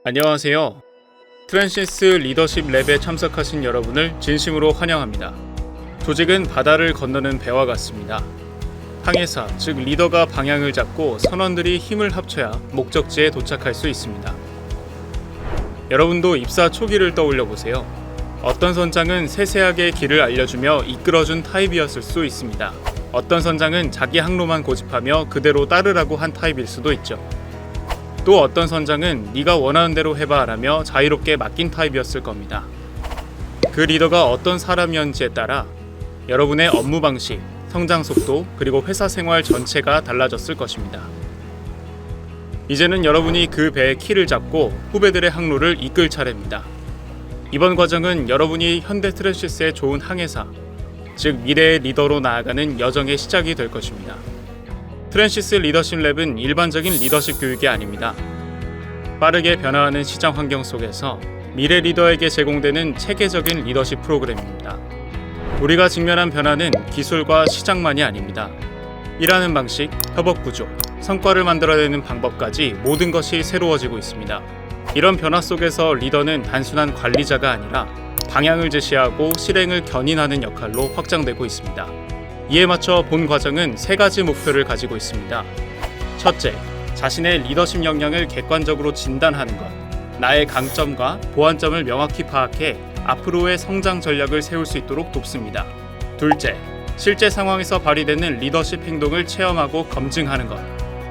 안녕하세요. 트랜시스 리더십 랩에 참석하신 여러분을 진심으로 환영합니다. 조직은 바다를 건너는 배와 같습니다. 항해사, 즉 리더가 방향을 잡고 선원들이 힘을 합쳐야 목적지에 도착할 수 있습니다. 여러분도 입사 초기를 떠올려 보세요. 어떤 선장은 세세하게 길을 알려주며 이끌어준 타입이었을 수 있습니다. 어떤 선장은 자기 항로만 고집하며 그대로 따르라고 한 타입일 수도 있죠. 또 어떤 선장은 네가 원하는 대로 해봐 라며 자유롭게 맡긴 타입이었을 겁니다. 그 리더가 어떤 사람이었는지에 따라 여러분의 업무 방식, 성장 속도, 그리고 회사 생활 전체가 달라졌을 것입니다. 이제는 여러분이 그 배의 키를 잡고 후배들의 항로를 이끌 차례입니다. 이번 과정은 여러분이 현대 트랜시스의 좋은 항해사, 즉 미래의 리더로 나아가는 여정의 시작이 될 것입니다. 트랜시스 리더십 랩은 일반적인 리더십 교육이 아닙니다. 빠르게 변화하는 시장 환경 속에서 미래 리더에게 제공되는 체계적인 리더십 프로그램입니다. 우리가 직면한 변화는 기술과 시장만이 아닙니다. 일하는 방식, 협업 구조, 성과를 만들어내는 방법까지 모든 것이 새로워지고 있습니다. 이런 변화 속에서 리더는 단순한 관리자가 아니라 방향을 제시하고 실행을 견인하는 역할로 확장되고 있습니다. 이에 맞춰 본 과정은 3가지 목표를 가지고 있습니다. 첫째, 자신의 리더십 역량을 객관적으로 진단하는 것. 나의 강점과 보완점을 명확히 파악해 앞으로의 성장 전략을 세울 수 있도록 돕습니다. 둘째, 실제 상황에서 발휘되는 리더십 행동을 체험하고 검증하는 것.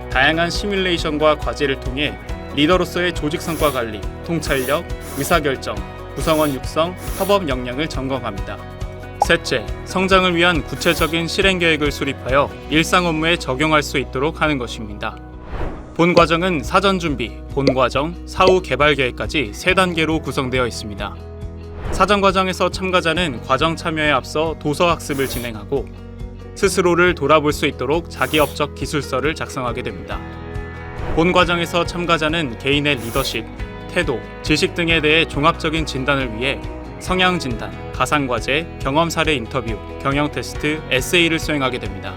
다양한 시뮬레이션과 과제를 통해 리더로서의 조직 성과 관리, 통찰력, 의사결정, 구성원 육성, 협업 역량을 점검합니다. 셋째, 성장을 위한 구체적인 실행 계획을 수립하여 일상 업무에 적용할 수 있도록 하는 것입니다. 본 과정은 사전 준비, 본 과정, 사후 개발 계획까지 3단계로 구성되어 있습니다. 사전 과정에서 참가자는 과정 참여에 앞서 도서 학습을 진행하고 스스로를 돌아볼 수 있도록 자기업적 기술서를 작성하게 됩니다. 본 과정에서 참가자는 개인의 리더십, 태도, 지식 등에 대해 종합적인 진단을 위해 성향 진단, 가상 과제, 경험 사례 인터뷰, 경영 테스트, 에세이를 수행하게 됩니다.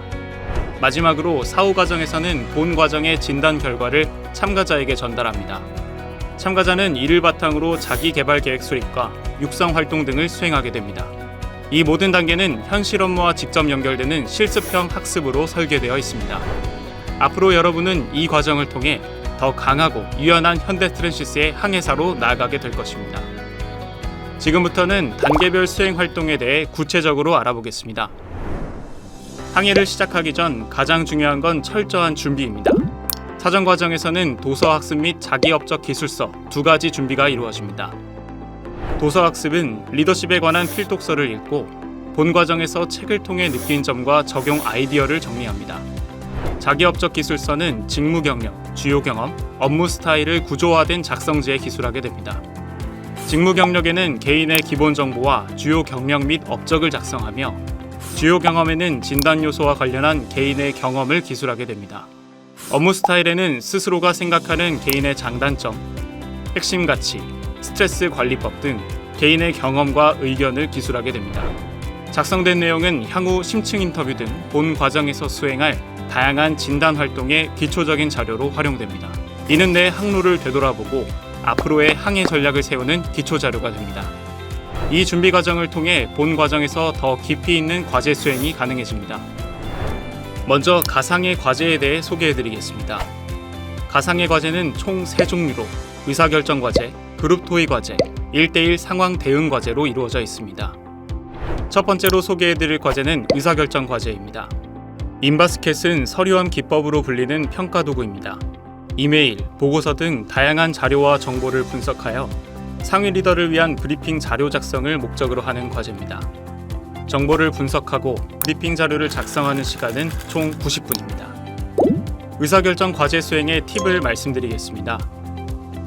마지막으로 사후 과정에서는 본 과정의 진단 결과를 참가자에게 전달합니다. 참가자는 이를 바탕으로 자기 개발 계획 수립과 육성 활동 등을 수행하게 됩니다. 이 모든 단계는 현실 업무와 직접 연결되는 실습형 학습으로 설계되어 있습니다. 앞으로 여러분은 이 과정을 통해 더 강하고 유연한 현대 트랜시스의 항해사로 나아가게 될 것입니다. 지금부터는 단계별 수행 활동에 대해 구체적으로 알아보겠습니다. 항해를 시작하기 전 가장 중요한 건 철저한 준비입니다. 사전 과정에서는 도서 학습 및 자기업적 기술서 2가지 준비가 이루어집니다. 도서 학습은 리더십에 관한 필독서를 읽고 본 과정에서 책을 통해 느낀 점과 적용 아이디어를 정리합니다. 자기업적 기술서는 직무 경력, 주요 경험, 업무 스타일을 구조화된 작성지에 기술하게 됩니다. 직무 경력에는 개인의 기본 정보와 주요 경력 및 업적을 작성하며 주요 경험에는 진단 요소와 관련한 개인의 경험을 기술하게 됩니다. 업무 스타일에는 스스로가 생각하는 개인의 장단점, 핵심 가치, 스트레스 관리법 등 개인의 경험과 의견을 기술하게 됩니다. 작성된 내용은 향후 심층 인터뷰 등 본 과정에서 수행할 다양한 진단 활동의 기초적인 자료로 활용됩니다. 이는 내 항로를 되돌아보고 앞으로의 항해 전략을 세우는 기초 자료가 됩니다. 이 준비 과정을 통해 본 과정에서 더 깊이 있는 과제 수행이 가능해집니다. 먼저 가상의 과제에 대해 소개해드리겠습니다. 가상의 과제는 총 3종류로 의사결정 과제, 그룹 토의 과제, 1대1 상황 대응 과제로 이루어져 있습니다. 첫 번째로 소개해드릴 과제는 의사결정 과제입니다. 인바스켓은 서류함 기법으로 불리는 평가 도구입니다. 이메일, 보고서 등 다양한 자료와 정보를 분석하여 상위 리더를 위한 브리핑 자료 작성을 목적으로 하는 과제입니다. 정보를 분석하고 브리핑 자료를 작성하는 시간은 총 90분입니다. 의사결정 과제 수행의 팁을 말씀드리겠습니다.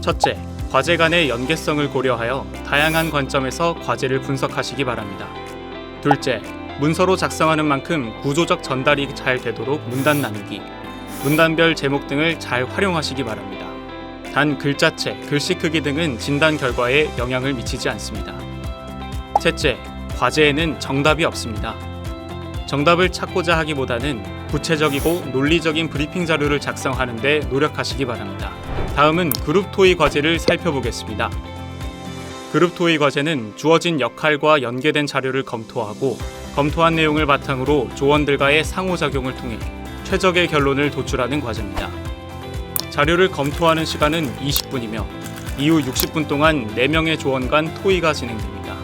첫째, 과제 간의 연계성을 고려하여 다양한 관점에서 과제를 분석하시기 바랍니다. 둘째, 문서로 작성하는 만큼 구조적 전달이 잘 되도록 문단 나누기, 문단별 제목 등을 잘 활용하시기 바랍니다. 단 글자체, 글씨 크기 등은 진단 결과에 영향을 미치지 않습니다. 셋째, 과제에는 정답이 없습니다. 정답을 찾고자 하기보다는 구체적이고 논리적인 브리핑 자료를 작성하는 데 노력하시기 바랍니다. 다음은 그룹 토의 과제를 살펴보겠습니다. 그룹 토의 과제는 주어진 역할과 연계된 자료를 검토하고 검토한 내용을 바탕으로 조원들과의 상호작용을 통해 최적의 결론을 도출하는 과제입니다. 자료를 검토하는 시간은 20분이며 이후 60분 동안 4명의 조원 간 토의가 진행됩니다.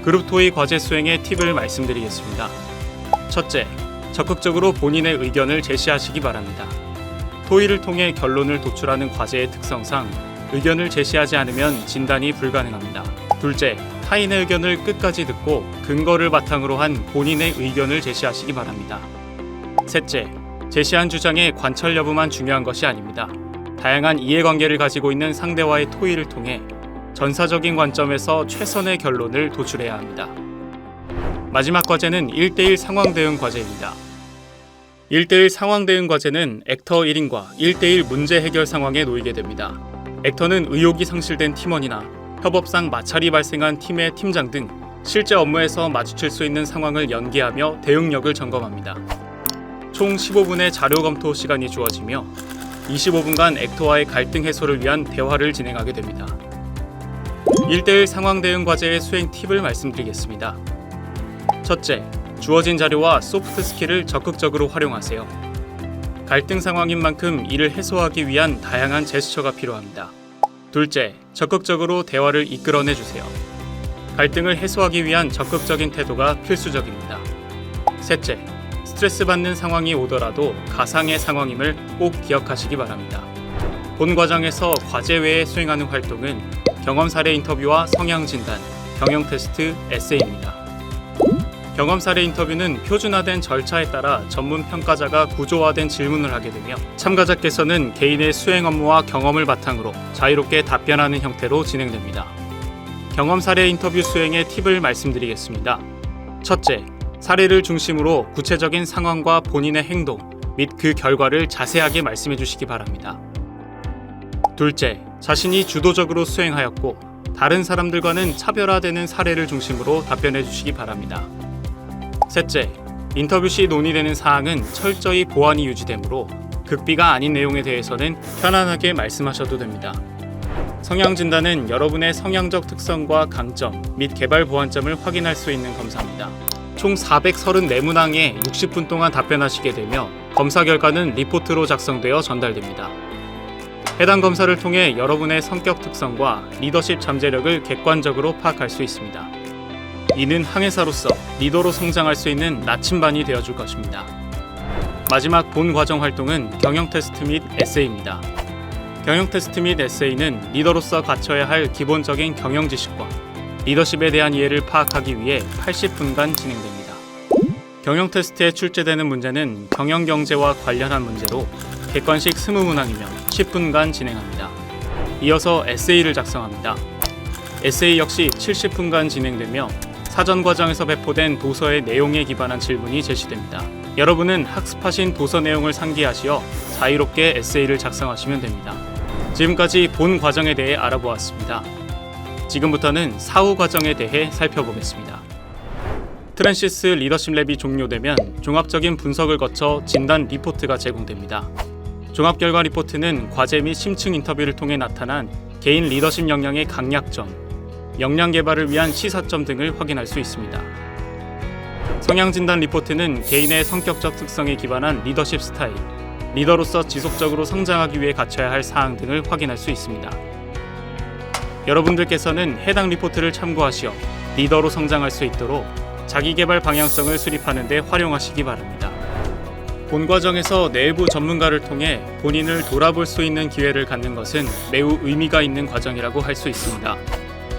그룹 토의 과제 수행의 팁을 말씀드리겠습니다. 첫째, 적극적으로 본인의 의견을 제시하시기 바랍니다. 토의를 통해 결론을 도출하는 과제의 특성상 의견을 제시하지 않으면 진단이 불가능합니다. 둘째, 타인의 의견을 끝까지 듣고 근거를 바탕으로 한 본인의 의견을 제시하시기 바랍니다. 셋째, 제시한 주장의 관철 여부만 중요한 것이 아닙니다. 다양한 이해관계를 가지고 있는 상대와의 토의를 통해 전사적인 관점에서 최선의 결론을 도출해야 합니다. 마지막 과제는 1대1 상황 대응 과제입니다. 1대1 상황 대응 과제는 액터 1인과 1대1 문제 해결 상황에 놓이게 됩니다. 액터는 의욕이 상실된 팀원이나 협업상 마찰이 발생한 팀의 팀장 등 실제 업무에서 마주칠 수 있는 상황을 연기하며 대응력을 점검합니다. 총 15분의 자료 검토 시간이 주어지며 25분간 액터와의 갈등 해소를 위한 대화를 진행하게 됩니다. 1대1 상황 대응 과제의 수행 팁을 말씀드리겠습니다. 첫째, 주어진 자료와 소프트 스킬을 적극적으로 활용하세요. 갈등 상황인 만큼 이를 해소하기 위한 다양한 제스처가 필요합니다. 둘째, 적극적으로 대화를 이끌어내 주세요. 갈등을 해소하기 위한 적극적인 태도가 필수적입니다. 셋째, 스트레스 받는 상황이 오더라도 가상의 상황임을 꼭 기억하시기 바랍니다. 본 과정에서 과제 외에 수행하는 활동은 경험 사례 인터뷰와 성향 진단, 경영 테스트, 에세이입니다. 경험 사례 인터뷰는 표준화된 절차에 따라 전문 평가자가 구조화된 질문을 하게 되며 참가자께서는 개인의 수행 업무와 경험을 바탕으로 자유롭게 답변하는 형태로 진행됩니다. 경험 사례 인터뷰 수행의 팁을 말씀드리겠습니다. 첫째, 사례를 중심으로 구체적인 상황과 본인의 행동 및 그 결과를 자세하게 말씀해 주시기 바랍니다. 둘째, 자신이 주도적으로 수행하였고 다른 사람들과는 차별화되는 사례를 중심으로 답변해 주시기 바랍니다. 셋째, 인터뷰 시 논의되는 사항은 철저히 보안이 유지되므로 극비가 아닌 내용에 대해서는 편안하게 말씀하셔도 됩니다. 성향 진단은 여러분의 성향적 특성과 강점 및 개발 보완점을 확인할 수 있는 검사입니다. 총 434문항에 60분 동안 답변하시게 되며 검사 결과는 리포트로 작성되어 전달됩니다. 해당 검사를 통해 여러분의 성격 특성과 리더십 잠재력을 객관적으로 파악할 수 있습니다. 이는 항해사로서 리더로 성장할 수 있는 나침반이 되어줄 것입니다. 마지막 본 과정 활동은 경영 테스트 및 에세이입니다. 경영 테스트 및 에세이는 리더로서 갖춰야 할 기본적인 경영 지식과 리더십에 대한 이해를 파악하기 위해 80분간 진행됩니다. 경영 테스트에 출제되는 문제는 경영 경제와 관련한 문제로 객관식 20문항이며 10분간 진행합니다. 이어서 에세이를 작성합니다. 에세이 역시 70분간 진행되며 사전 과정에서 배포된 도서의 내용에 기반한 질문이 제시됩니다. 여러분은 학습하신 도서 내용을 상기하시어 자유롭게 에세이를 작성하시면 됩니다. 지금까지 본 과정에 대해 알아보았습니다. 지금부터는 사후 과정에 대해 살펴보겠습니다. 트랜시스 리더십 랩이 종료되면 종합적인 분석을 거쳐 진단 리포트가 제공됩니다. 종합 결과 리포트는 과제 및 심층 인터뷰를 통해 나타난 개인 리더십 역량의 강약점, 역량 개발을 위한 시사점 등을 확인할 수 있습니다. 성향 진단 리포트는 개인의 성격적 특성에 기반한 리더십 스타일, 리더로서 지속적으로 성장하기 위해 갖춰야 할 사항 등을 확인할 수 있습니다. 여러분들께서는 해당 리포트를 참고하시어 리더로 성장할 수 있도록 자기개발 방향성을 수립하는 데 활용하시기 바랍니다. 본 과정에서 내부 전문가를 통해 본인을 돌아볼 수 있는 기회를 갖는 것은 매우 의미가 있는 과정이라고 할 수 있습니다.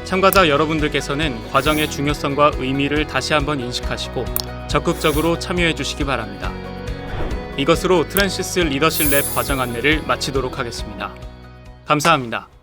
참가자 여러분들께서는 과정의 중요성과 의미를 다시 한번 인식하시고 적극적으로 참여해 주시기 바랍니다. 이것으로 트랜시스 리더십 랩 과정 안내를 마치도록 하겠습니다. 감사합니다.